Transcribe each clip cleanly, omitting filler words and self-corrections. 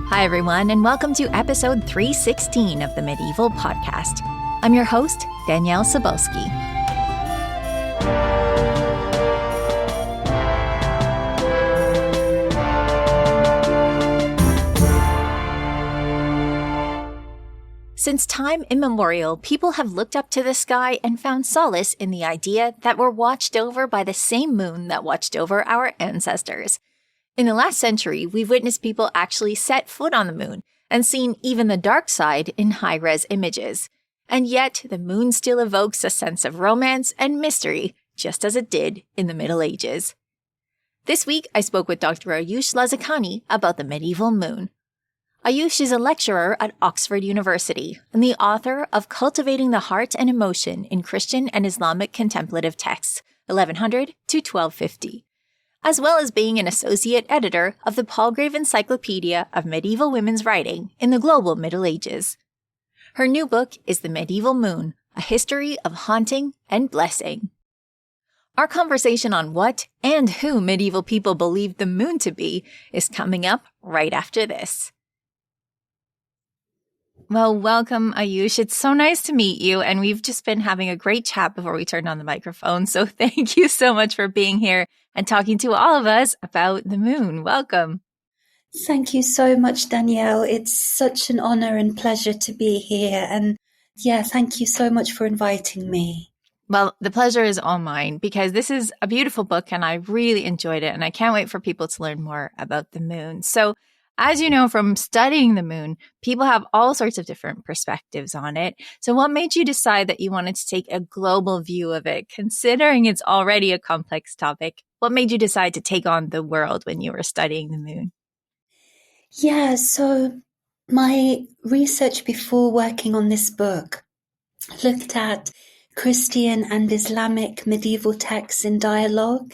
Hi, everyone, and welcome to episode 316 of the Medieval Podcast. I'm your host, Danièle Cybulskie. Since time immemorial, people have looked up to the sky and found solace in the idea that we're watched over by the same moon that watched over our ancestors. In the last century, we've witnessed people actually set foot on the moon and seen even the dark side in high-res images. And yet, the moon still evokes a sense of romance and mystery, just as it did in the Middle Ages. This week, I spoke with Dr. Ayoush Lazikani about the medieval moon. Ayoush is a lecturer at Oxford University and the author of Cultivating the Heart and Emotion in Christian and Islamic Contemplative Texts, 1100 to 1250. As well as being an associate editor of the Palgrave Encyclopedia of Medieval Women's Writing in the Global Middle Ages. Her new book is The Medieval Moon, A History of Haunting and Blessing. Our conversation on what and who medieval people believed the moon to be is coming up right after this. Well, welcome, Ayoush. It's so nice to meet you, and we've just been having a great chat before we turned on the microphone, so thank you so much for being here and talking to all of us about the moon. Welcome. Thank you so much, Danielle. It's such an honor and pleasure to be here, and thank you so much for inviting me. Well, the pleasure is all mine because this is a beautiful book, and I really enjoyed it, and I can't wait for people to learn more about the moon. So, as you know from studying the moon, people have all sorts of different perspectives on it. So what made you decide that you wanted to take a global view of it, considering it's already a complex topic? What made you decide to take on the world when you were studying the moon? Yeah, so my research before working on this book looked at Christian and Islamic medieval texts in dialogue.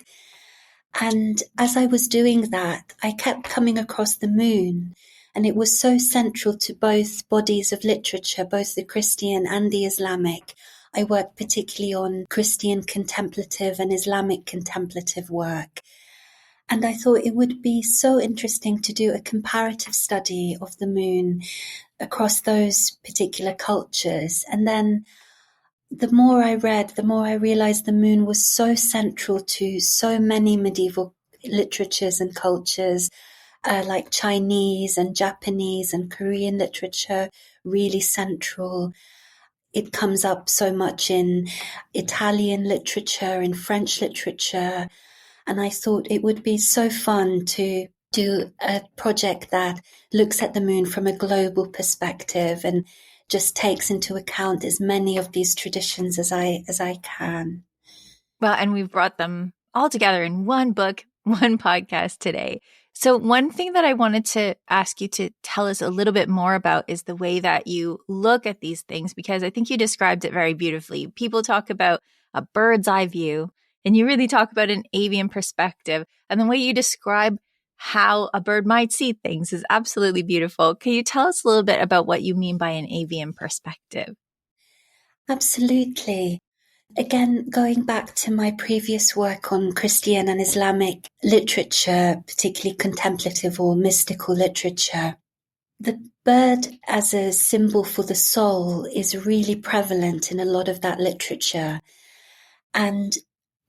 And as I was doing that, I kept coming across the moon, and it was so central to both bodies of literature, both the Christian and the Islamic. I worked particularly on Christian contemplative and Islamic contemplative work. And I thought it would be so interesting to do a comparative study of the moon across those particular cultures. And then the more I read, the more I realized the moon was so central to so many medieval literatures and cultures, like Chinese and Japanese and Korean literature, really central. It comes up so much in Italian literature, in French literature. And I thought it would be so fun to do a project that looks at the moon from a global perspective and just takes into account as many of these traditions as I can. Well, and we've brought them all together in one book, one podcast today. So one thing that I wanted to ask you to tell us a little bit more about is the way that you look at these things, because I think you described it very beautifully. People talk about a bird's eye view, and you really talk about an avian perspective. And the way you describe how a bird might see things is absolutely beautiful. Can you tell us a little bit about what you mean by an avian perspective? Absolutely. Again, going back to my previous work on Christian and Islamic literature, particularly contemplative or mystical literature, the bird as a symbol for the soul is really prevalent in a lot of that literature. And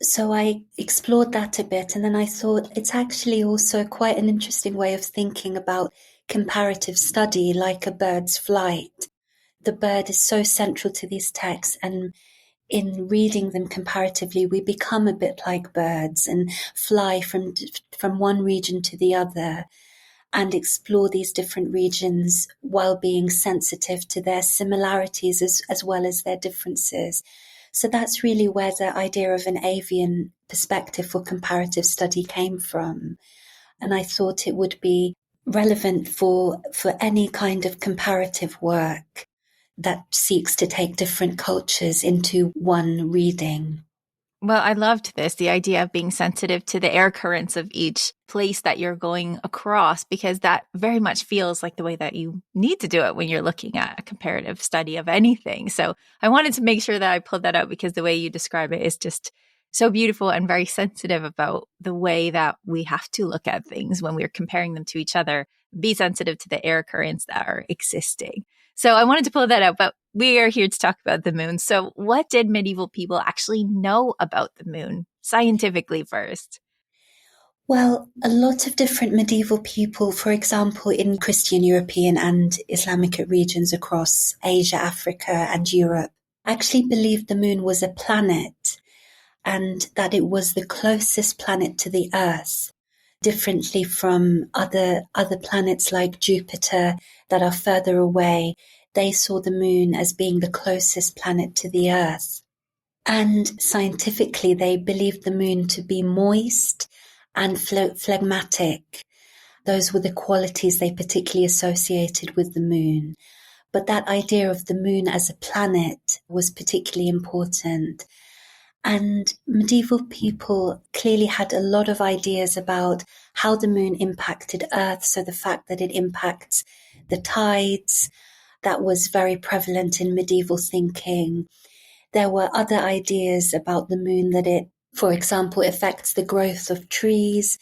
so I explored that a bit, and then I thought it's actually also quite an interesting way of thinking about comparative study, like a bird's flight. The bird is so central to these texts, and in reading them comparatively, we become a bit like birds and fly from one region to the other and explore these different regions while being sensitive to their similarities as well as their differences. So that's really where the idea of an avian perspective for comparative study came from. And I thought it would be relevant for any kind of comparative work that seeks to take different cultures into one reading. Well, I loved this, the idea of being sensitive to the air currents of each place that you're going across, because that very much feels like the way that you need to do it when you're looking at a comparative study of anything. So I wanted to make sure that I pulled that out because the way you describe it is just so beautiful and very sensitive about the way that we have to look at things when we're comparing them to each other, be sensitive to the air currents that are existing. So I wanted to pull that out, but we are here to talk about the moon. So what did medieval people actually know about the moon scientifically first? Well, a lot of different medieval people, for example, in Christian, European and Islamic regions across Asia, Africa and Europe, actually believed the moon was a planet and that it was the closest planet to the Earth, differently from other planets like Jupiter that are further away. They saw the moon as being the closest planet to the Earth. And scientifically, they believed the moon to be moist and phlegmatic. Those were the qualities they particularly associated with the moon. But that idea of the moon as a planet was particularly important. And medieval people clearly had a lot of ideas about how the moon impacted Earth. So the fact that it impacts the tides, that was very prevalent in medieval thinking. There were other ideas about the moon that it, for example, affects the growth of trees.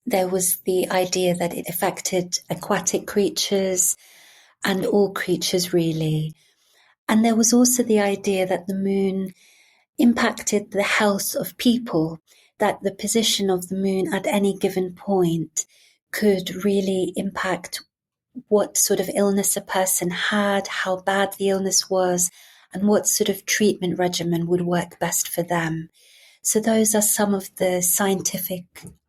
There was the idea that it affected aquatic creatures and all creatures really. And there was also the idea that the moon impacted the health of people, that the position of the moon at any given point could really impact what sort of illness a person had, how bad the illness was, and what sort of treatment regimen would work best for them. So those are some of the scientific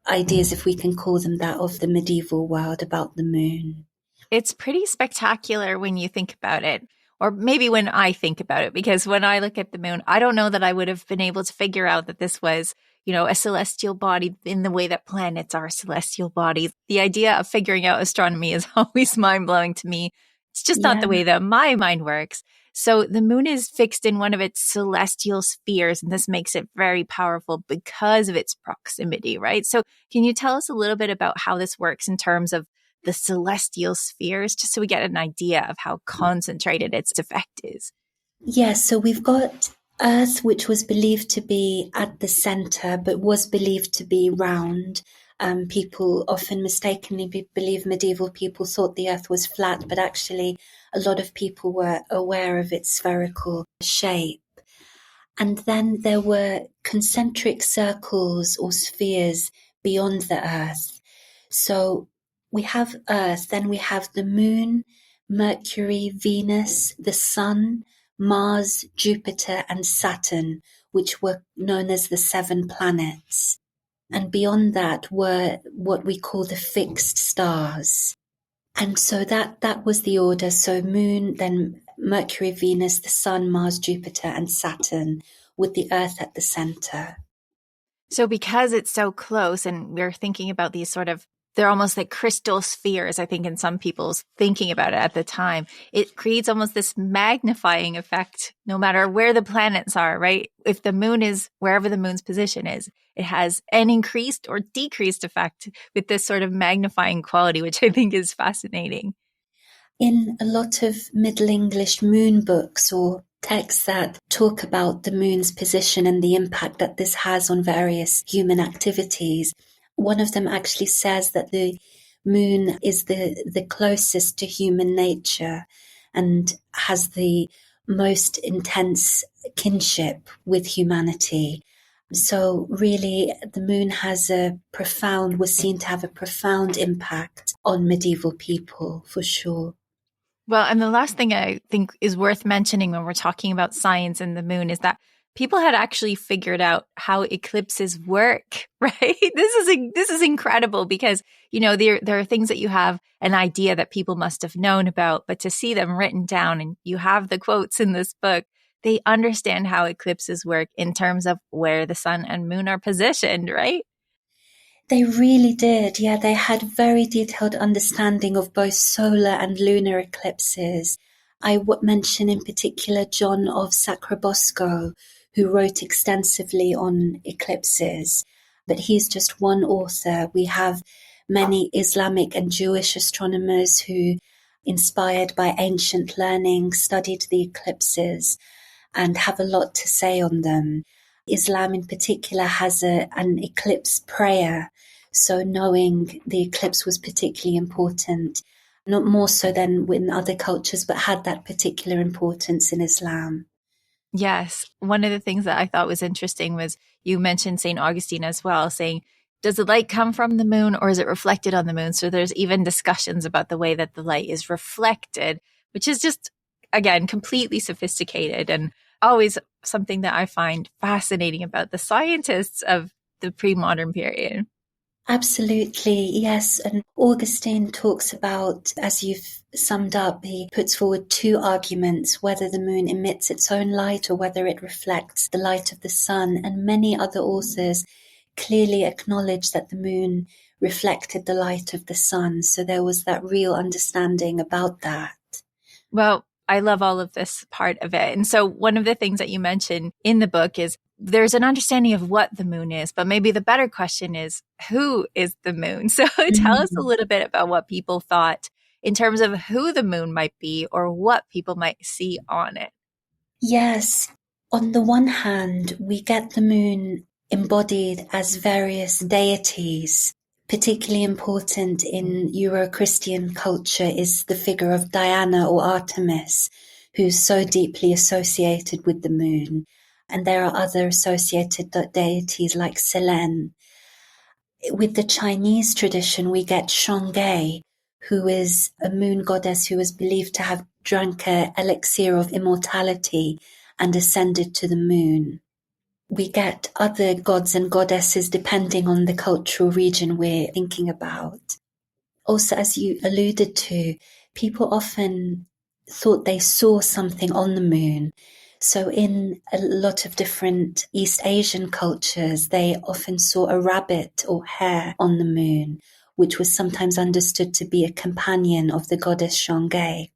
ideas, if we can call them that, of the medieval world about the moon. It's pretty spectacular when you think about it, or maybe when I think about it, because when I look at the moon, I don't know that I would have been able to figure out that this was, a celestial body in the way that planets are celestial bodies. The idea of figuring out astronomy is always mind-blowing to me. It's just not the way that my mind works. So the moon is fixed in one of its celestial spheres, and this makes it very powerful because of its proximity, right? So can you tell us a little bit about how this works in terms of the celestial spheres, just so we get an idea of how concentrated its effect is? Yes, so we've got Earth, which was believed to be at the center, but was believed to be round. People often mistakenly believe medieval people thought the Earth was flat, but actually a lot of people were aware of its spherical shape. And then there were concentric circles or spheres beyond the Earth. So we have Earth, then we have the Moon, Mercury, Venus, the Sun, Mars, Jupiter, and Saturn, which were known as the 7 planets. And beyond that were what we call the fixed stars. And so that was the order. So Moon, then Mercury, Venus, the Sun, Mars, Jupiter, and Saturn, with the Earth at the center. So because it's so close, and we're thinking about these they're almost like crystal spheres, I think, in some people's thinking about it at the time, it creates almost this magnifying effect no matter where the planets are, right? If the moon is wherever the moon's position is, it has an increased or decreased effect with this sort of magnifying quality, which I think is fascinating. In a lot of Middle English moon books or texts that talk about the moon's position and the impact that this has on various human activities, one of them actually says that the moon is the closest to human nature and has the most intense kinship with humanity. So really, the moon was seen to have a profound impact on medieval people, for sure. Well, and the last thing I think is worth mentioning when we're talking about science and the moon is that people had actually figured out how eclipses work, right? This is incredible because, there are things that you have an idea that people must have known about, but to see them written down, and you have the quotes in this book, they understand how eclipses work in terms of where the sun and moon are positioned, right? They really did. Yeah, they had very detailed understanding of both solar and lunar eclipses. I would mention in particular John of Sacrobosco, who wrote extensively on eclipses, but he's just one author. We have many Islamic and Jewish astronomers who, inspired by ancient learning, studied the eclipses and have a lot to say on them. Islam in particular has an eclipse prayer. So knowing the eclipse was particularly important, not more so than in other cultures, but had that particular importance in Islam. Yes. One of the things that I thought was interesting was you mentioned St. Augustine as well, saying, does the light come from the moon or is it reflected on the moon? So there's even discussions about the way that the light is reflected, which is just, again, completely sophisticated and always something that I find fascinating about the scientists of the pre-modern period. Absolutely, yes. And Augustine talks about, as you've summed up, he puts forward two arguments, whether the moon emits its own light or whether it reflects the light of the sun. And many other authors clearly acknowledge that the moon reflected the light of the sun. So there was that real understanding about that. Well, I love all of this part of it. And so one of the things that you mentioned in the book is there's an understanding of what the moon is, but maybe the better question is, who is the moon? So tell us a little bit about what people thought in terms of who the moon might be or what people might see on it. Yes. On the one hand, we get the moon embodied as various deities. Particularly important in Euro-Christian culture is the figure of Diana or Artemis, who's so deeply associated with the moon. And there are other associated deities like Selene. With the Chinese tradition, we get Shangai, who is a moon goddess who is believed to have drank an elixir of immortality and ascended to the moon. We get other gods and goddesses depending on the cultural region we're thinking about. Also, as you alluded to, people often thought they saw something on the moon. So in a lot of different East Asian cultures, they often saw a rabbit or hare on the moon, which was sometimes understood to be a companion of the goddess Shangai.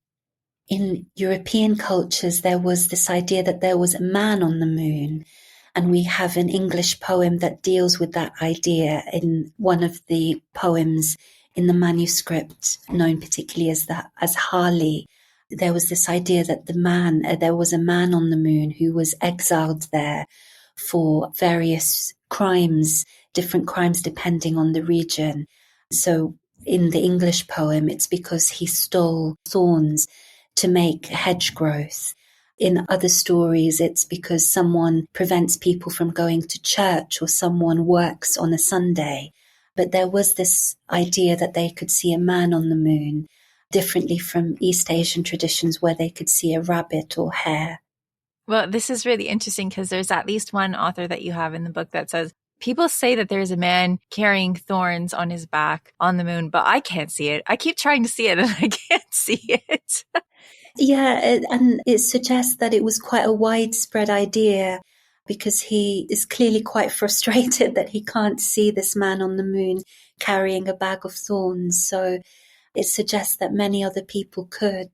In European cultures, there was this idea that there was a man on the moon. And we have an English poem that deals with that idea in one of the poems in the manuscript, known particularly as Harley. There was this idea that there was a man on the moon who was exiled there for various crimes, different crimes depending on the region. So in the English poem, it's because he stole thorns to make hedge growth. In other stories, it's because someone prevents people from going to church or someone works on a Sunday. But there was this idea that they could see a man on the moon, differently from East Asian traditions where they could see a rabbit or hare. Well, this is really interesting because there's at least one author that you have in the book that says, people say that there's a man carrying thorns on his back on the moon, but I can't see it. I keep trying to see it and I can't see it. Yeah, and it suggests that it was quite a widespread idea because he is clearly quite frustrated that he can't see this man on the moon carrying a bag of thorns. So it suggests that many other people could.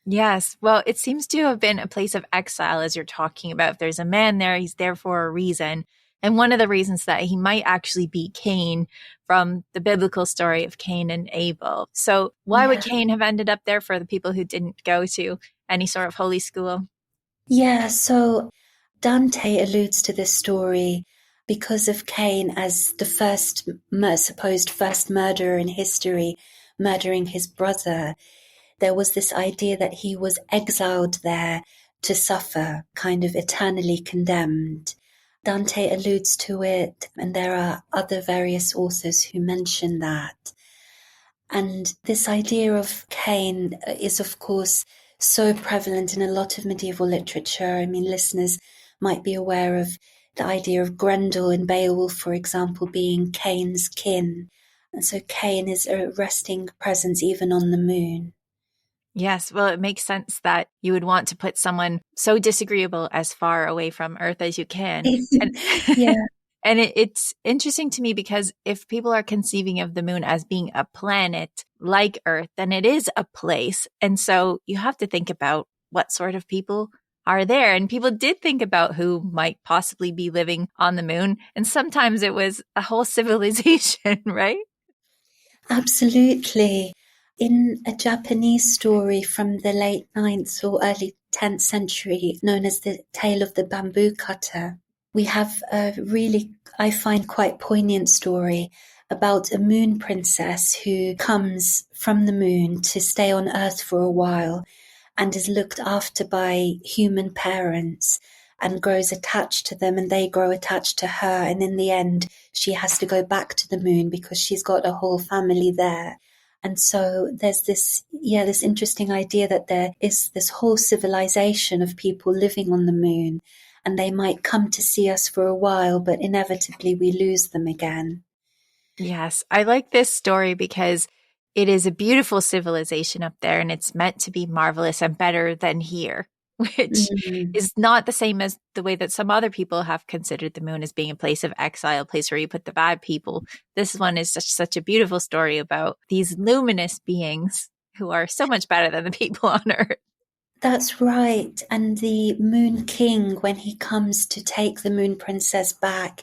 Yes. Well, it seems to have been a place of exile, as you're talking about. If there's a man there, he's there for a reason. And one of the reasons that he might actually be Cain from the biblical story of Cain and Abel. So why would Cain have ended up there for the people who didn't go to any sort of holy school? Yeah, so Dante alludes to this story because of Cain as the supposed first murderer in history, murdering his brother. There was this idea that he was exiled there to suffer, kind of eternally condemned. Dante alludes to it, and there are other various authors who mention that. And this idea of Cain is, of course, so prevalent in a lot of medieval literature. I mean, listeners might be aware of the idea of Grendel in Beowulf, for example, being Cain's kin. And so Cain is a resting presence even on the moon. Yes. Well, it makes sense that you would want to put someone so disagreeable as far away from Earth as you can. And, Yeah. and it's interesting to me because if people are conceiving of the moon as being a planet like Earth, then it is a place. And so you have to think about what sort of people are there. And people did think about who might possibly be living on the moon. And sometimes it was a whole civilization, right? Absolutely. In a Japanese story from the late 9th or early 10th century known as the Tale of the Bamboo Cutter, we have a really, I find, quite poignant story about a moon princess who comes from the moon to stay on Earth for a while and is looked after by human parents and grows attached to them, and they grow attached to her. And in the end, she has to go back to the moon because she's got a whole family there. And so there's this interesting idea that there is this whole civilization of people living on the moon, and they might come to see us for a while, but inevitably we lose them again. Yes, I like this story because it is a beautiful civilization up there, and it's meant to be marvelous and better than here, which is not the same as the way that some other people have considered the moon as being a place of exile, a place where you put the bad people. This one is such a beautiful story about these luminous beings who are so much better than the people on Earth. That's right. And the Moon King, when he comes to take the Moon Princess back,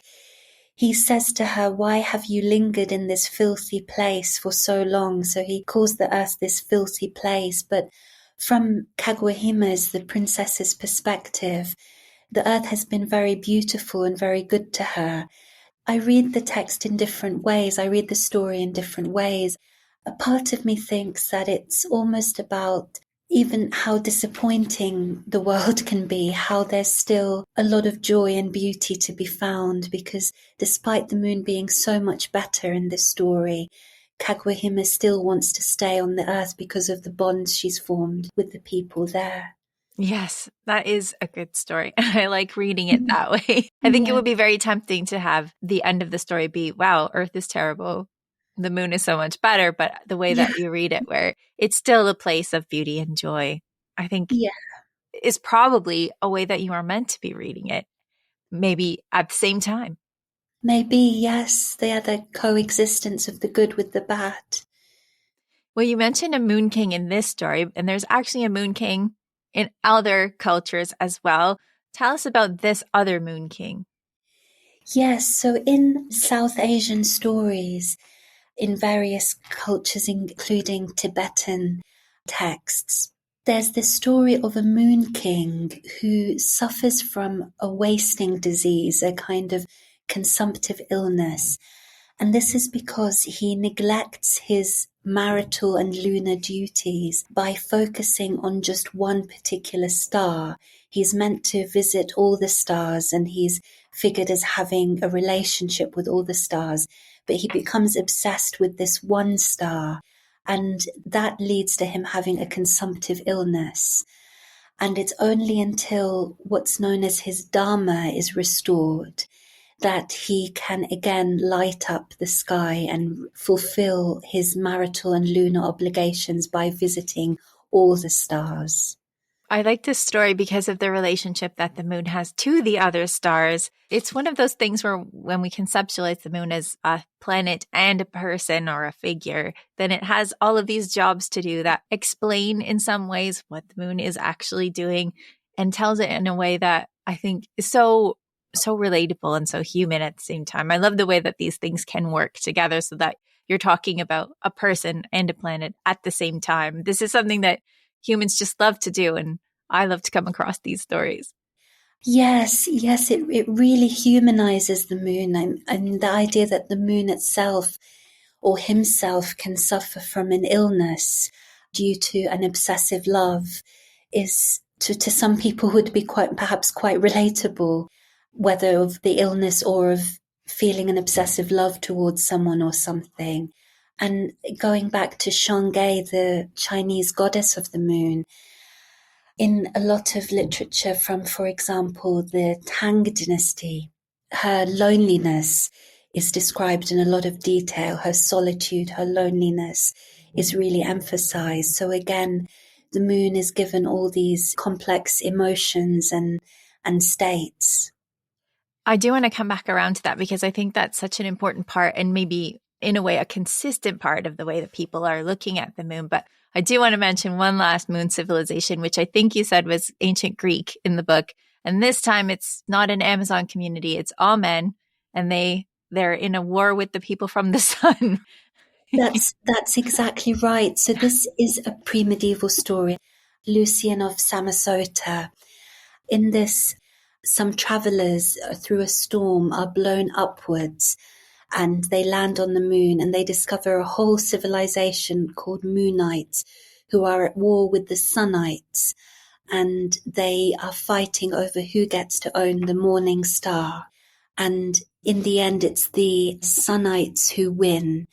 he says to her, "Why have you lingered in this filthy place for so long?" So he calls the earth this filthy place. But from Kaguya-hime's, the princess's perspective, the earth has been very beautiful and very good to her. I read the text in different ways. I read the story in different ways. A part of me thinks that it's almost about even how disappointing the world can be, how there's still a lot of joy and beauty to be found, because despite the moon being so much better in this story, Kaguya-hime still wants to stay on the earth because of the bonds she's formed with the people there. Yes, that is a good story. I like reading it that way. I think it Yeah. would be very tempting to have the end of the story be, wow, Earth is terrible. The moon is so much better. But the way that you read it, where it's still a place of beauty and joy, I think Yeah. is probably a way that you are meant to be reading it, maybe at the same time. Maybe, yes, they are the coexistence of the good with the bad. Well, you mentioned a moon king in this story, and there's actually a moon king in other cultures as well. Tell us about this other moon king. Yes, so in South Asian stories, in various cultures, including Tibetan texts, there's this story of a moon king who suffers from a wasting disease, a kind of consumptive illness. And this is because he neglects his marital and lunar duties by focusing on just one particular star. He's meant to visit all the stars, and he's figured as having a relationship with all the stars, but he becomes obsessed with this one star, and that leads to him having a consumptive illness. And it's only until what's known as his Dharma is restored that he can again light up the sky and fulfill his marital and lunar obligations by visiting all the stars. I like this story because of the relationship that the moon has to the other stars. It's one of those things where when we conceptualize the moon as a planet and a person or a figure, then it has all of these jobs to do that explain in some ways what the moon is actually doing, and tells it in a way that I think is so relatable and so human at the same time. I love the way that these things can work together so that you're talking about a person and a planet at the same time. This is something that humans just love to do, and I love to come across these stories. Yes, it really humanizes the moon, and the idea that the moon itself or himself can suffer from an illness due to an obsessive love is to some people would be perhaps quite relatable, whether of the illness or of feeling an obsessive love towards someone or something. And going back to Shangai, the Chinese goddess of the moon, in a lot of literature from, for example, the Tang dynasty, her loneliness is described in a lot of detail. Her solitude, her loneliness is really emphasized. So again, the moon is given all these complex emotions and states. I do want to come back around to that because I think that's such an important part, and maybe in a way a consistent part of the way that people are looking at the moon. But I do want to mention one last moon civilization, which I think you said was ancient Greek in the book. And this time it's not an Amazon community, it's all men, and they're in a war with the people from the sun. That's exactly right. So this is a pre-medieval story. Lucian of Samosata. In this some travelers through a storm are blown upwards and they land on the moon and they discover a whole civilization called Moonites who are at war with the Sunites, and they are fighting over who gets to own the morning star. And in the end, it's the Sunites who win.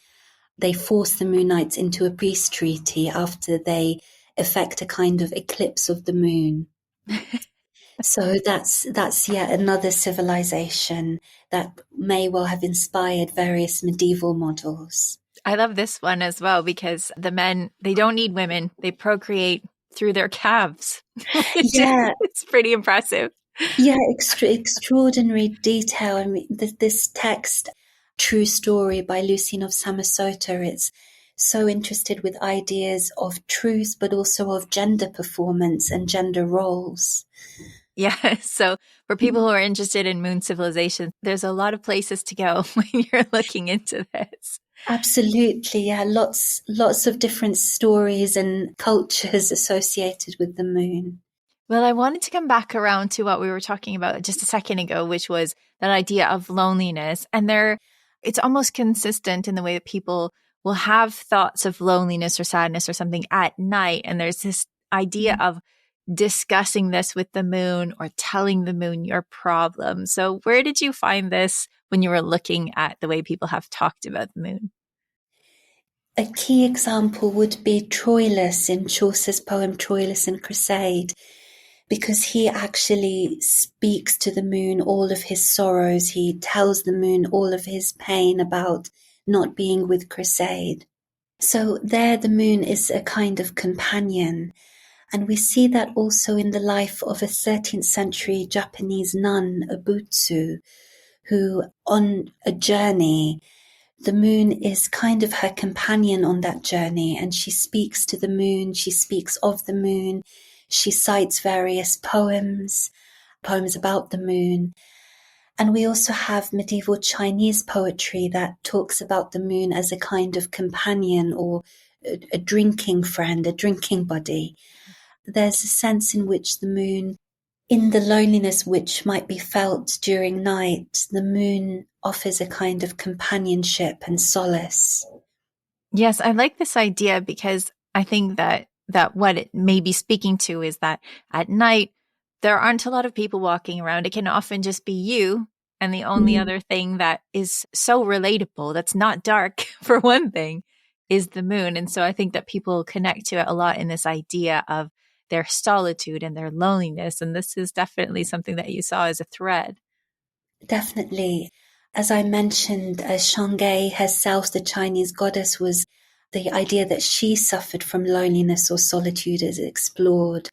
They force the Moonites into a peace treaty after they effect a kind of eclipse of the moon. So that's yet another civilization that may well have inspired various medieval models. I love this one as well because the men, they don't need women. They procreate through their calves. It's pretty impressive. Yeah, extraordinary detail. I mean, this text, True Story by Lucine of Samosata, it's so interested with ideas of truth, but also of gender performance and gender roles. Yeah. So for people who are interested in moon civilization, there's a lot of places to go when you're looking into this. Absolutely. Yeah. Lots of different stories and cultures associated with the moon. Well, I wanted to come back around to what we were talking about just a second ago, which was that idea of loneliness. And it's almost consistent in the way that people will have thoughts of loneliness or sadness or something at night. And there's this idea of discussing this with the moon or telling the moon your problem. So where did you find this when you were looking at the way people have talked about the moon? A key example would be Troilus in Chaucer's poem Troilus and Cressade, because he actually speaks to the moon all of his sorrows. He tells the moon all of his pain about not being with Cressade. So there the moon is a kind of companion. And we see that also in the life of a 13th century Japanese nun, a Butsu, who on a journey, the moon is kind of her companion on that journey, and she speaks to the moon, she speaks of the moon, she cites various poems about the moon. And we also have medieval Chinese poetry that talks about the moon as a kind of companion or a drinking friend, a drinking buddy. There's a sense in which the moon, in the loneliness which might be felt during night, the moon offers a kind of companionship and solace. Yes, I like this idea because I think that what it may be speaking to is that at night, there aren't a lot of people walking around. It can often just be you. And the only other thing that is so relatable, that's not dark for one thing, is the moon. And so I think that people connect to it a lot in this idea of their solitude and their loneliness. And this is definitely something that you saw as a thread. Definitely. As I mentioned, Shangai herself, the Chinese goddess, was the idea that she suffered from loneliness or solitude is explored.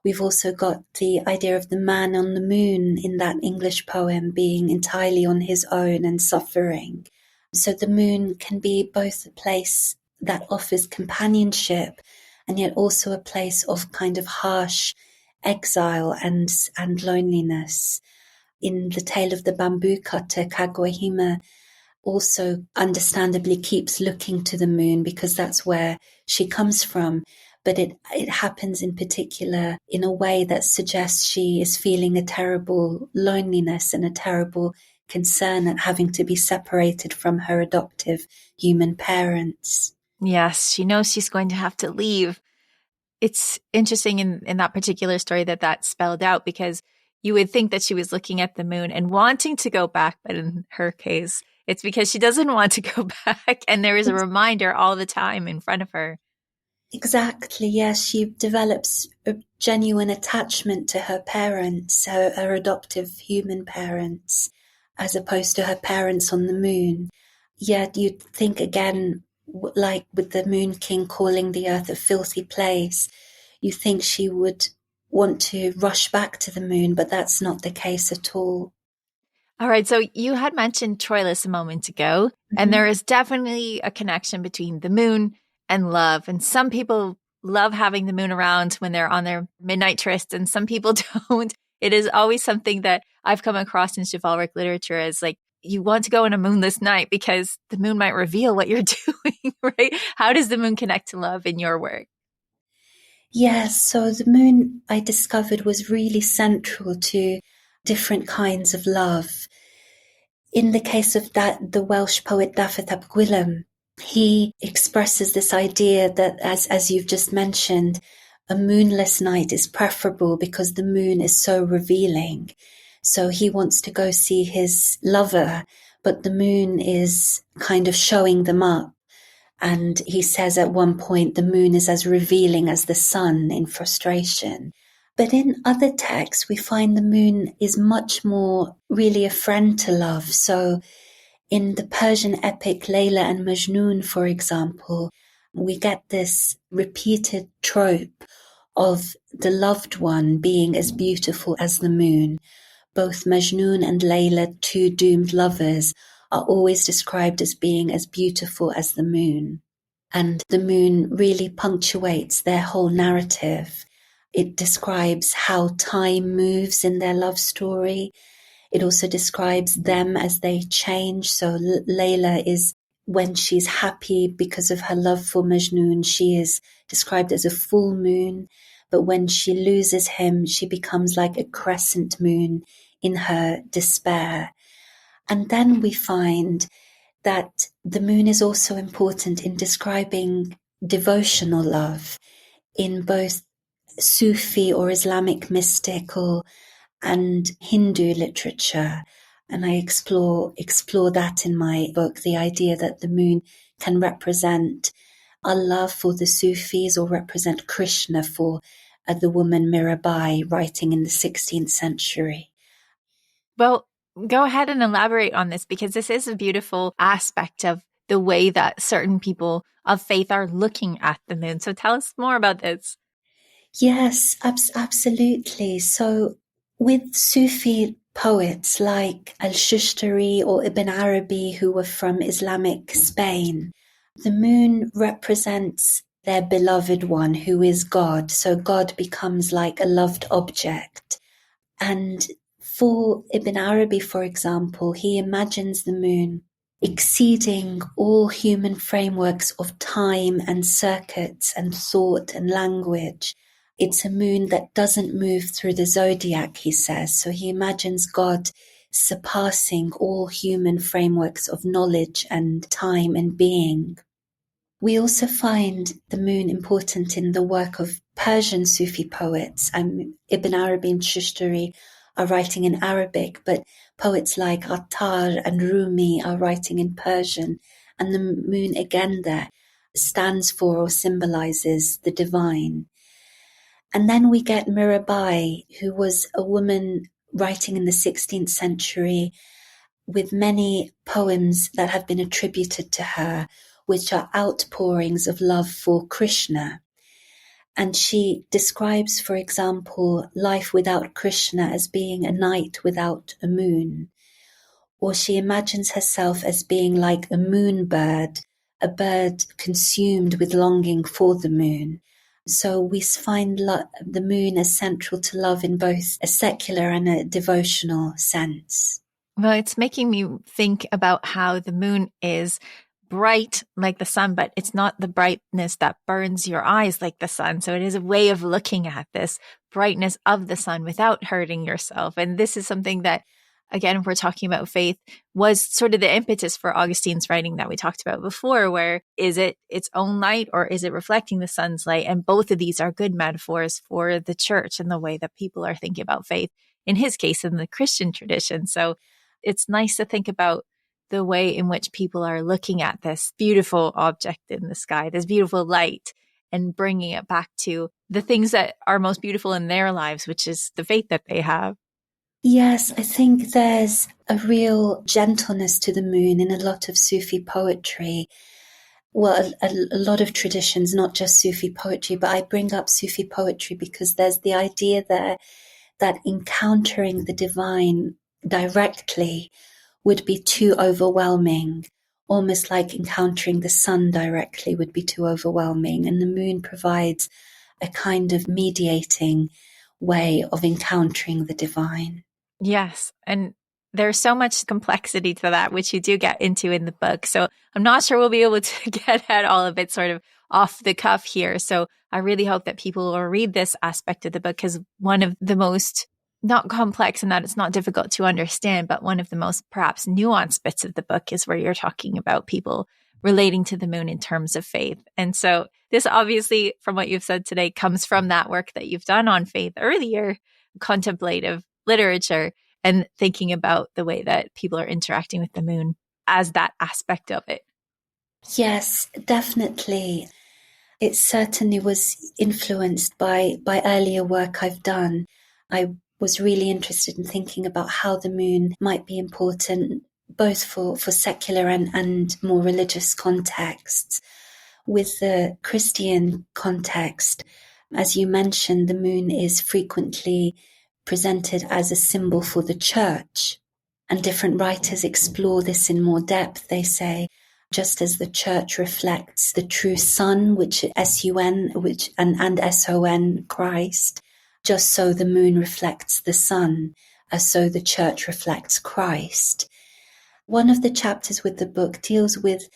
We've also got the idea of the man on the moon in that English poem being entirely on his own and suffering. So the moon can be both a place that offers companionship and yet also a place of kind of harsh exile and loneliness. In the tale of the bamboo cutter, Kagohime also understandably keeps looking to the moon because that's where she comes from. But it happens in particular in a way that suggests she is feeling a terrible loneliness and a terrible concern at having to be separated from her adoptive human parents. Yes, she knows she's going to have to leave. It's interesting in that particular story that's spelled out because you would think that she was looking at the moon and wanting to go back. But in her case, it's because she doesn't want to go back. And there is a reminder all the time in front of her. Exactly, yes. She develops a genuine attachment to her parents, her adoptive human parents, as opposed to her parents on the moon. Yet you'd think again, like with the Moon King calling the earth a filthy place, you think she would want to rush back to the moon, but that's not the case at all. All right, so you had mentioned Troilus a moment ago, and there is definitely a connection between the moon and love. And some people love having the moon around when they're on their midnight tryst, and some people don't. It is always something that I've come across in chivalric literature as like, you want to go on a moonless night because the moon might reveal what you're doing, right? How does the moon connect to love in your work? Yes, so the moon, I discovered, was really central to different kinds of love. In the case of that, the Welsh poet Dafydd ap Gwilym, he expresses this idea that, as you've just mentioned, a moonless night is preferable because the moon is so revealing. So he wants to go see his lover, but the moon is kind of showing them up. And he says at one point, the moon is as revealing as the sun in frustration. But in other texts, we find the moon is much more really a friend to love. So in the Persian epic Layla and Majnun, for example, we get this repeated trope of the loved one being as beautiful as the moon. Both Majnun and Layla, two doomed lovers, are always described as being as beautiful as the moon. And the moon really punctuates their whole narrative. It describes how time moves in their love story. It also describes them as they change. So Layla is, when she's happy because of her love for Majnun, she is described as a full moon. But when she loses him, she becomes like a crescent moon in her despair. And then we find that the moon is also important in describing devotional love in both Sufi or Islamic mystical and Hindu literature. And I explore that in my book, the idea that the moon can represent Allah for the Sufis or represent Krishna for the woman Mirabai writing in the 16th century. Well, go ahead and elaborate on this, because this is a beautiful aspect of the way that certain people of faith are looking at the moon. So tell us more about this. Yes, absolutely. So with Sufi poets like Al-Shushtari or Ibn Arabi, who were from Islamic Spain, the moon represents their beloved one, who is God. So God becomes like a loved object. And for Ibn Arabi, for example, he imagines the moon exceeding all human frameworks of time and circuits and thought and language. It's a moon that doesn't move through the zodiac, he says. So he imagines God surpassing all human frameworks of knowledge and time and being. We also find the moon important in the work of Persian Sufi poets. Ibn Arabi and Shushtari are writing in Arabic, but poets like Attar and Rumi are writing in Persian. And the moon again there stands for or symbolizes the divine. And then we get Mirabai, who was a woman writing in the 16th century with many poems that have been attributed to her, which are outpourings of love for Krishna. And she describes, for example, life without Krishna as being a night without a moon. Or she imagines herself as being like a moon bird, a bird consumed with longing for the moon. So we find the moon as central to love in both a secular and a devotional sense. Well, it's making me think about how the moon is bright like the sun, but it's not the brightness that burns your eyes like the sun. So it is a way of looking at this brightness of the sun without hurting yourself. And this is something that, again, if we're talking about faith, was sort of the impetus for Augustine's writing that we talked about before, where is it its own light or is it reflecting the sun's light? And both of these are good metaphors for the church and the way that people are thinking about faith, in his case, in the Christian tradition. So it's nice to think about the way in which people are looking at this beautiful object in the sky, this beautiful light, and bringing it back to the things that are most beautiful in their lives, which is the faith that they have. Yes, I think there's a real gentleness to the moon in a lot of Sufi poetry. Well, a lot of traditions, not just Sufi poetry, but I bring up Sufi poetry because there's the idea there that encountering the divine directly would be too overwhelming, almost like encountering the sun directly would be too overwhelming. And the moon provides a kind of mediating way of encountering the divine. Yes. And there's so much complexity to that, which you do get into in the book. So I'm not sure we'll be able to get at all of it sort of off the cuff here. So I really hope that people will read this aspect of the book, because one of the most not complex in that it's not difficult to understand, but one of the most perhaps nuanced bits of the book is where you're talking about people relating to the moon in terms of faith. And so this obviously, from what you've said today, comes from that work that you've done on faith earlier, contemplative literature, and thinking about the way that people are interacting with the moon as that aspect of it. Yes, definitely. It certainly was influenced by earlier work I've done. I was really interested in thinking about how the moon might be important both for secular and more religious contexts. With the Christian context, as you mentioned, the moon is frequently presented as a symbol for the church. And different writers explore this in more depth. They say, just as the church reflects the true sun, which S-U-N, and S-O-N, Christ, just so the moon reflects the sun, so the church reflects Christ. One of the chapters with the book deals with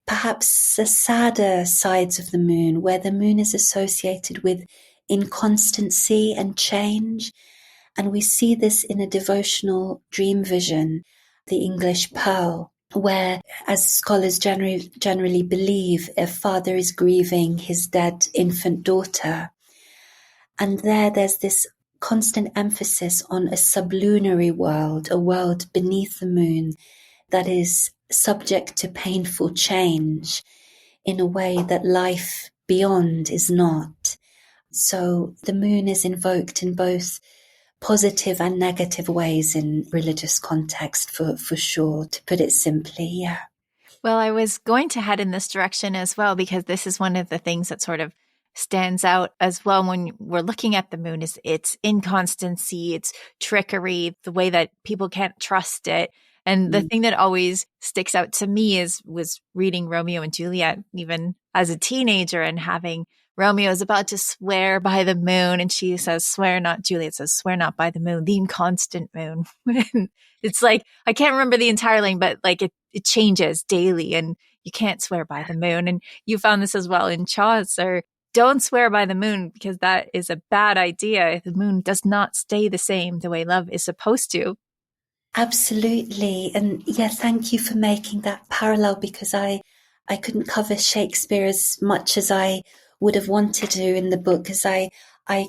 perhaps the sadder sides of the moon, where the moon is associated with inconstancy and change. And we see this in a devotional dream vision, the English Pearl, where, as scholars generally believe, a father is grieving his dead infant daughter. And there's this constant emphasis on a sublunary world, a world beneath the moon that is subject to painful change in a way that life beyond is not. So the moon is invoked in both positive and negative ways in religious context, for sure, to put it simply, yeah. Well, I was going to head in this direction as well, because this is one of the things that sort of stands out as well when we're looking at the moon is its inconstancy, its trickery, the way that people can't trust it. And the thing that always sticks out to me was reading Romeo and Juliet, even as a teenager, and having Romeo is about to swear by the moon, and she says, swear not, Juliet says, swear not by the moon, the inconstant moon. It's like, I can't remember the entire line, but like it changes daily, and you can't swear by the moon. And you found this as well in Chaucer. Don't swear by the moon, because that is a bad idea. The moon does not stay the same the way love is supposed to. Absolutely. And yeah, thank you for making that parallel, because I couldn't cover Shakespeare as much as I would have wanted to in the book, because I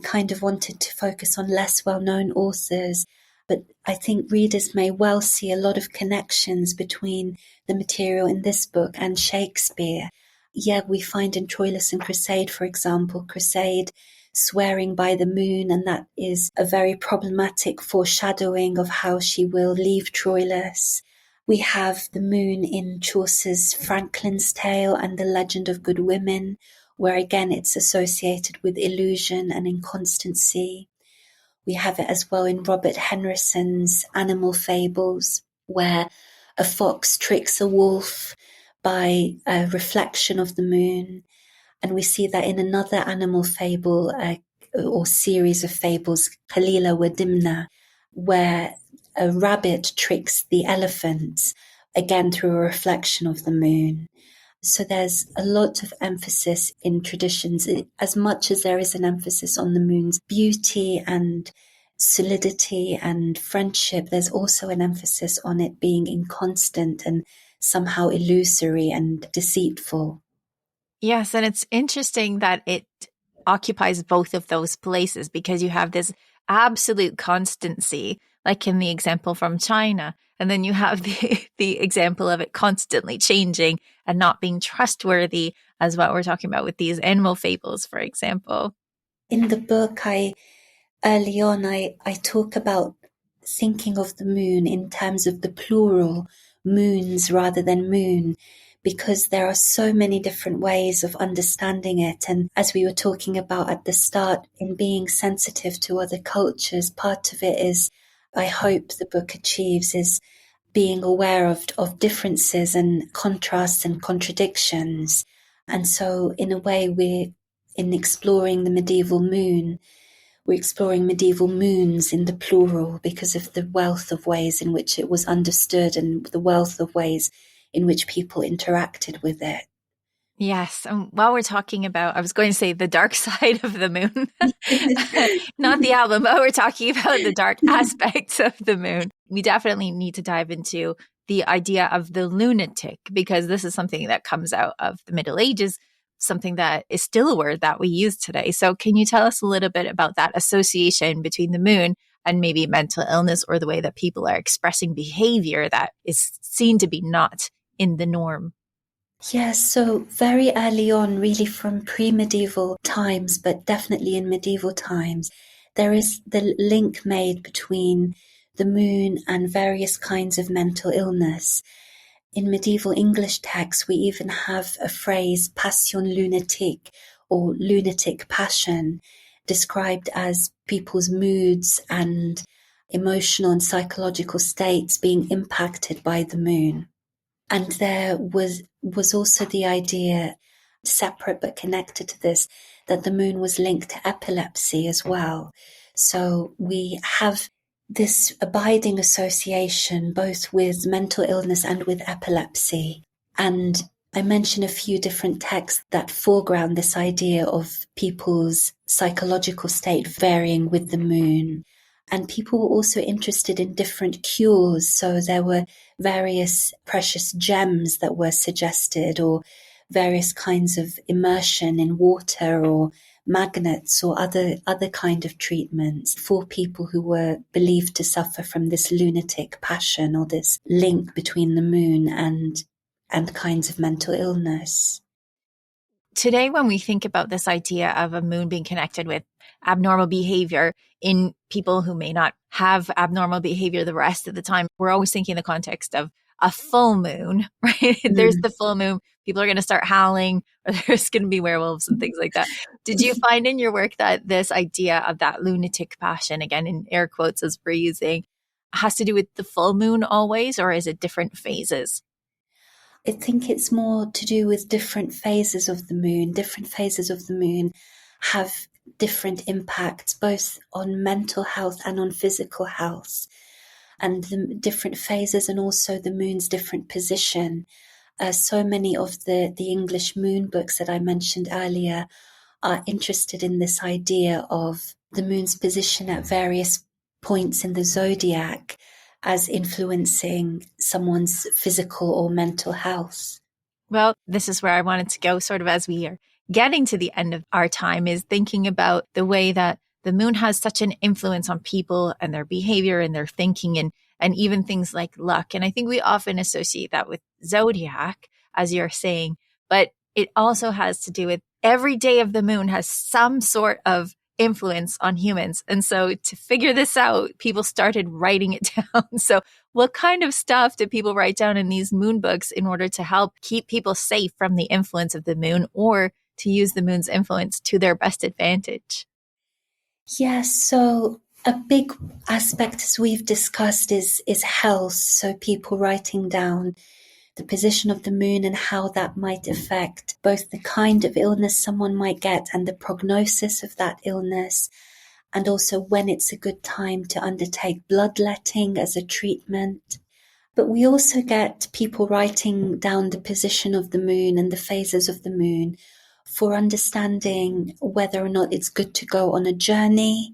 kind of wanted to focus on less well-known authors. But I think readers may well see a lot of connections between the material in this book and Shakespeare. Yeah, we find in Troilus and Cresside, for example, Cresside swearing by the moon, and that is a very problematic foreshadowing of how she will leave Troilus. We have the moon in Chaucer's Franklin's Tale and the Legend of Good Women, where again it's associated with illusion and inconstancy. We have it as well in Robert Henryson's Animal Fables, where a fox tricks a wolf by a reflection of the moon. And we see that in another animal fable or series of fables, Kalila wa Dimna, where a rabbit tricks the elephant, again through a reflection of the moon. So there's a lot of emphasis in traditions, as much as there is an emphasis on the moon's beauty and solidity and friendship, there's also an emphasis on it being inconstant and somehow illusory and deceitful. Yes, and it's interesting that it occupies both of those places, because you have this absolute constancy, like in the example from China, and then you have the example of it constantly changing and not being trustworthy, as what we're talking about with these animal fables, for example. In the book, early on, I talk about thinking of the moon in terms of the plural, moons rather than moon, because there are so many different ways of understanding it. And as we were talking about at the start, in being sensitive to other cultures, part of it is, I hope the book achieves, is being aware of differences and contrasts and contradictions. And so in a way, in exploring the medieval moon, we're exploring medieval moons in the plural because of the wealth of ways in which it was understood and the wealth of ways in which people interacted with it. Yes. While we're talking about, I was going to say the dark side of the moon, not the album, but we're talking about the dark aspects of the moon. We definitely need to dive into the idea of the lunatic, because this is something that comes out of the Middle Ages, something that is still a word that we use today. So can you tell us a little bit about that association between the moon and maybe mental illness, or the way that people are expressing behavior that is seen to be not in the norm? Yes, so very early on, really from pre-medieval times, but definitely in medieval times, there is the link made between the moon and various kinds of mental illness. In medieval English texts, we even have a phrase, passion lunatique, or lunatic passion, described as people's moods and emotional and psychological states being impacted by the moon. And there was also the idea, separate but connected to this, that the moon was linked to epilepsy as well. So we have this abiding association both with mental illness and with epilepsy. And I mentioned a few different texts that foreground this idea of people's psychological state varying with the moon. And people were also interested in different cures. So there were various precious gems that were suggested, or various kinds of immersion in water, or magnets, or other kind of treatments for people who were believed to suffer from this lunatic passion, or this link between the moon and kinds of mental illness. Today, when we think about this idea of a moon being connected with abnormal behavior in people who may not have abnormal behavior the rest of the time, we're always thinking in the context of a full moon, right? There's the full moon. People are going to start howling, or there's going to be werewolves and things like that. Did you find in your work that this idea of that lunatic passion, again, in air quotes as we're using, has to do with the full moon always, or is it different phases? I think it's more to do with different phases of the moon. Different phases of the moon have different impacts, both on mental health and on physical health. And the different phases, and also the moon's different position. So many of the English moon books that I mentioned earlier are interested in this idea of the moon's position at various points in the zodiac as influencing someone's physical or mental health. Well, this is where I wanted to go, sort of as we are getting to the end of our time, is thinking about the way that the moon has such an influence on people and their behavior and their thinking, and even things like luck. And I think we often associate that with zodiac, as you're saying, but it also has to do with every day of the moon has some sort of influence on humans. And so to figure this out, people started writing it down. So what kind of stuff do people write down in these moon books in order to help keep people safe from the influence of the moon, or to use the moon's influence to their best advantage? Yes, so a big aspect, as we've discussed, is health. So people writing down the position of the moon and how that might affect both the kind of illness someone might get and the prognosis of that illness, and also when it's a good time to undertake bloodletting as a treatment. But we also get people writing down the position of the moon and the phases of the moon for understanding whether or not it's good to go on a journey.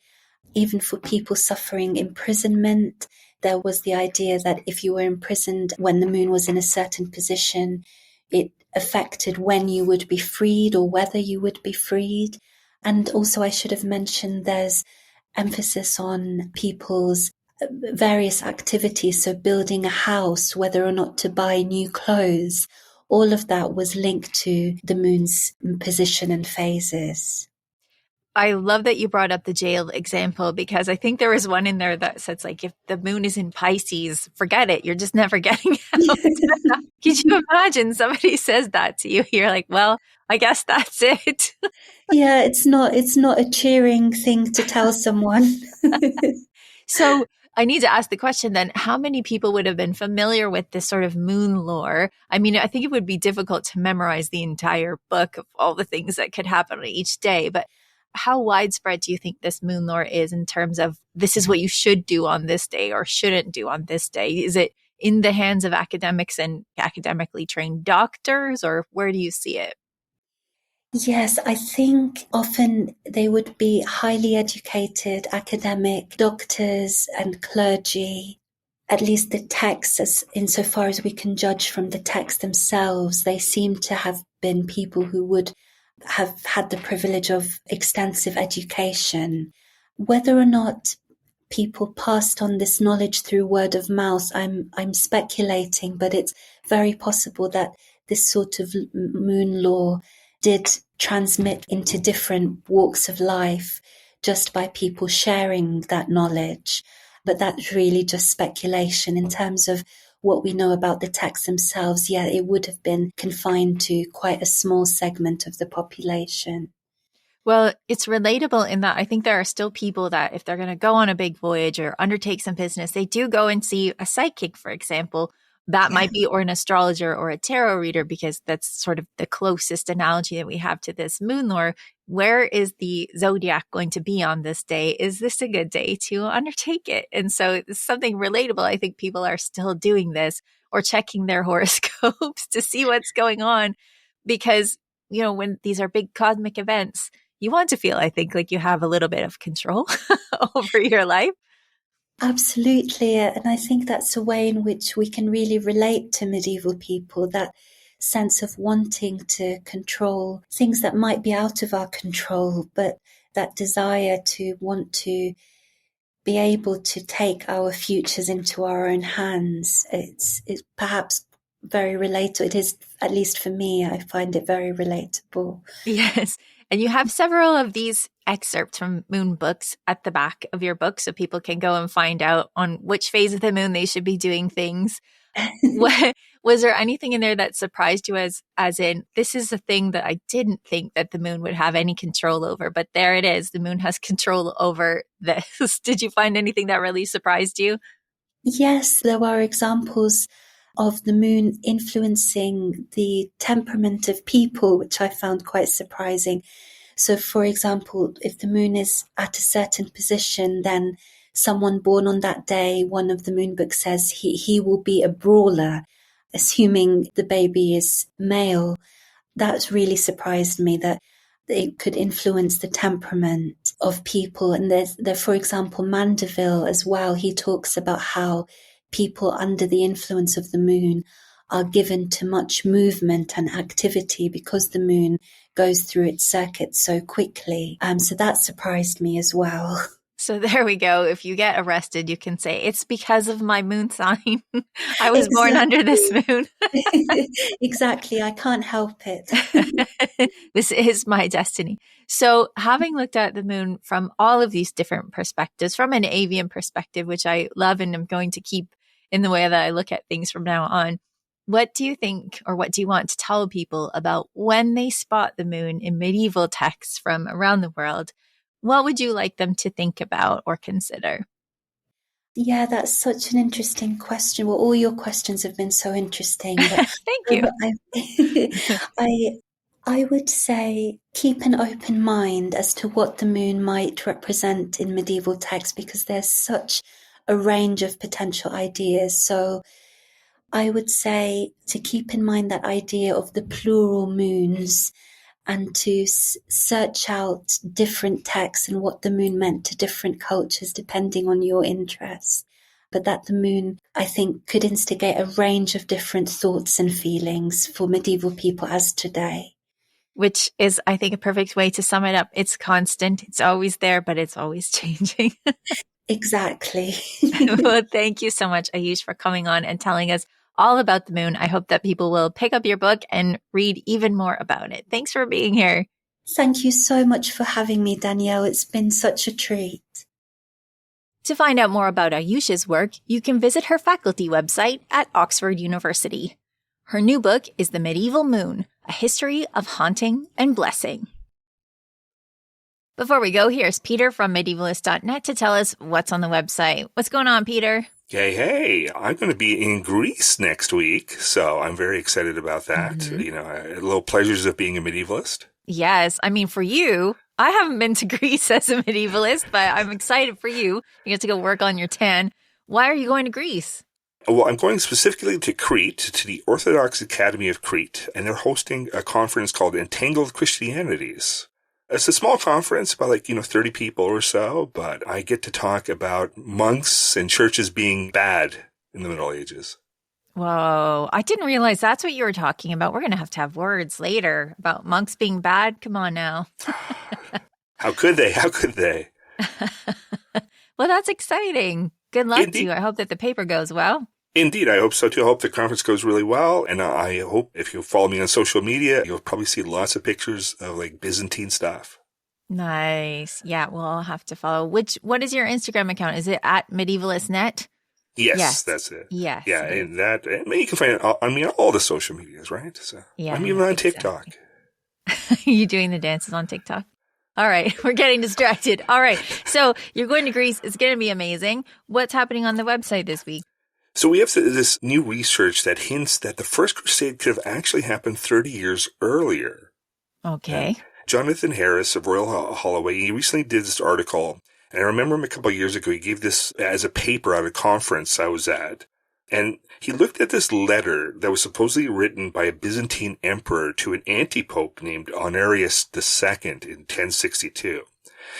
Even for people suffering imprisonment, there was the idea that if you were imprisoned when the moon was in a certain position, it affected when you would be freed or whether you would be freed. And also, I should have mentioned, there's emphasis on people's various activities. So building a house, whether or not to buy new clothes, all of that was linked to the moon's position and phases. I love that you brought up the jail example, because I think there was one in there that says, like, if the moon is in Pisces, forget it. You're just never getting out. Could you imagine somebody says that to you? You're like, well, I guess that's it. Yeah, it's not a cheering thing to tell someone. So I need to ask the question then, how many people would have been familiar with this sort of moon lore? I mean, I think it would be difficult to memorize the entire book of all the things that could happen on each day, but how widespread do you think this moon lore is in terms of this is what you should do on this day or shouldn't do on this day? Is it in the hands of academics and academically trained doctors, or where do you see it? Yes, I think often they would be highly educated academic doctors and clergy. At least the texts, as insofar as we can judge from the texts themselves, they seem to have been people who would have had the privilege of extensive education. Whether or not people passed on this knowledge through word of mouth, I'm speculating, but it's very possible that this sort of moon law did transmit into different walks of life just by people sharing that knowledge. But that's really just speculation. In terms of what we know about the texts themselves, yeah, it would have been confined to quite a small segment of the population. Well, it's relatable in that I think there are still people that if they're going to go on a big voyage or undertake some business, they do go and see a psychic, for example. That Yeah. might be, or an astrologer or a tarot reader, because that's sort of the closest analogy that we have to this moon lore. Where is the zodiac going to be on this day? Is this a good day to undertake it? And so it's something relatable. I think people are still doing this or checking their horoscopes to see what's going on because, when these are big cosmic events, you want to feel, I think, like you have a little bit of control over your life. Absolutely. And I think that's a way in which we can really relate to medieval people, that sense of wanting to control things that might be out of our control, but that desire to want to be able to take our futures into our own hands. It's perhaps very relatable. It is, at least for me, I find it very relatable. Yes. And you have several of these excerpts from moon books at the back of your book so people can go and find out on which phase of the moon they should be doing things. Was there anything in there that surprised you as in, this is a thing that I didn't think that the moon would have any control over, but there it is. The moon has control over this. Did you find anything that really surprised you? Yes, there were examples of the moon influencing the temperament of people, which I found quite surprising. So, for example, if the moon is at a certain position, then someone born on that day, one of the moon books says he will be a brawler, assuming the baby is male. That really surprised me, that it could influence the temperament of people. And there's, for example, Mandeville as well. He talks about how people under the influence of the moon are given to much movement and activity because the moon goes through its circuit so quickly. So that surprised me as well. So there we go. If you get arrested, you can say, it's because of my moon sign. I was born under this moon. Exactly. I can't help it. This is my destiny. So having looked at the moon from all of these different perspectives, from an avian perspective, which I love and I'm going to keep in the way that I look at things from now on, what do you think, or what do you want to tell people about when they spot the moon in medieval texts from around the world? What would you like them to think about or consider? Yeah, that's such an interesting question. Well, all your questions have been so interesting. But Thank you. I would say keep an open mind as to what the moon might represent in medieval texts, because there's such a range of potential ideas. So I would say to keep in mind that idea of the plural moons, and to search out different texts and what the moon meant to different cultures depending on your interest. But that the moon, I think, could instigate a range of different thoughts and feelings for medieval people as today. Which is, I think, a perfect way to sum it up. It's constant. It's always there, but it's always changing. Exactly. Well, thank you so much, Ayoush, for coming on and telling us all about the moon. I hope that people will pick up your book and read even more about it. Thanks for being here. Thank you so much for having me, Danielle. It's been such a treat. To find out more about Ayoush's work, you can visit her faculty website at Oxford University. Her new book is The Medieval Moon, A History of Haunting and Blessing. Before we go, here's Peter from medievalist.net to tell us what's on the website. What's going on, Peter? Hey, I'm going to be in Greece next week, so I'm very excited about that. Mm-hmm. Little pleasures of being a medievalist. Yes. I mean, for you, I haven't been to Greece as a medievalist, but I'm excited for you. You get to go work on your tan. Why are you going to Greece? Well, I'm going specifically to Crete, to the Orthodox Academy of Crete, and they're hosting a conference called Entangled Christianities. It's a small conference, about 30 people or so, but I get to talk about monks and churches being bad in the Middle Ages. Whoa, I didn't realize that's what you were talking about. We're going to have words later about monks being bad. Come on now. How could they? How could they? Well, that's exciting. Good luck Indeed. to you. I hope that the paper goes well. Indeed, I hope so too. I hope the conference goes really well. And I hope if you follow me on social media, you'll probably see lots of pictures of Byzantine stuff. Nice. Yeah, well, I'll have to follow. What is your Instagram account? Is it at medievalistnet? Yes, that's it. Yes. Yeah, and you can find it on all the social medias, right? So yeah, I'm even on TikTok. You doing the dances on TikTok? All right, we're getting distracted. All right, so you're going to Greece. It's going to be amazing. What's happening on the website this week? So we have this new research that hints that the First Crusade could have actually happened 30 years earlier. Okay. Jonathan Harris of Royal Holloway, he recently did this article, and I remember him a couple of years ago, he gave this as a paper at a conference I was at. And he looked at this letter that was supposedly written by a Byzantine emperor to an anti-pope named Honorius II in 1062.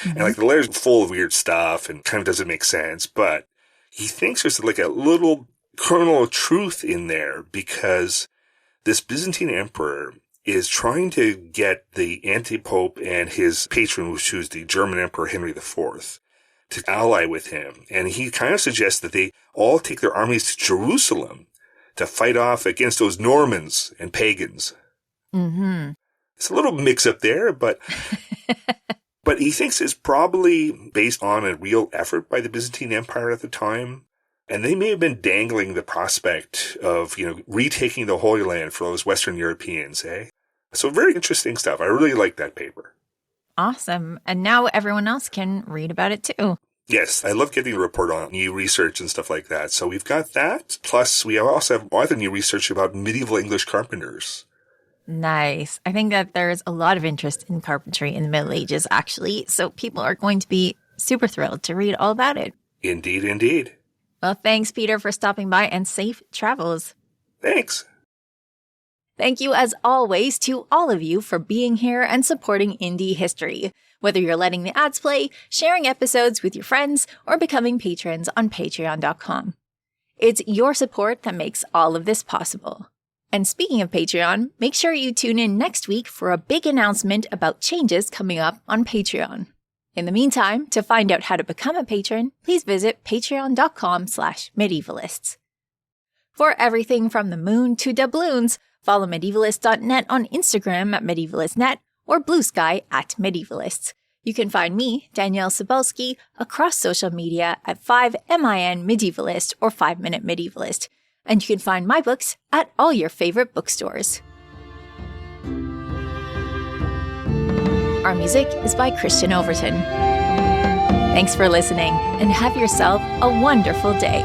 Mm-hmm. And the letter's full of weird stuff and kind of doesn't make sense, but he thinks there's a little kernel of truth in there because this Byzantine emperor is trying to get the anti-pope and his patron, which was the German Emperor Henry IV, to ally with him. And he kind of suggests that they all take their armies to Jerusalem to fight off against those Normans and pagans. Mm-hmm. It's a little mix-up there, but but he thinks it's probably based on a real effort by the Byzantine Empire at the time. And they may have been dangling the prospect of, retaking the Holy Land for those Western Europeans, eh? So very interesting stuff. I really like that paper. Awesome. And now everyone else can read about it too. Yes, I love getting a report on new research and stuff like that. So we've got that. Plus, we also have other new research about medieval English carpenters. Nice. I think that there's a lot of interest in carpentry in the Middle Ages, actually. So people are going to be super thrilled to read all about it. Indeed, indeed. Well, thanks, Peter, for stopping by, and safe travels. Thanks. Thank you, as always, to all of you for being here and supporting indie history. Whether you're letting the ads play, sharing episodes with your friends, or becoming patrons on patreon.com. It's your support that makes all of this possible. And speaking of Patreon, make sure you tune in next week for a big announcement about changes coming up on Patreon. In the meantime, to find out how to become a patron, please visit patreon.com/medievalists. For everything from the moon to doubloons, follow medievalist.net on Instagram at medievalistnet or Blue Sky at medievalists. You can find me, Danièle Cybulskie, across social media at 5MIN Medievalist or 5 Minute Medievalist. And you can find my books at all your favorite bookstores. Our music is by Christian Overton. Thanks for listening, and have yourself a wonderful day.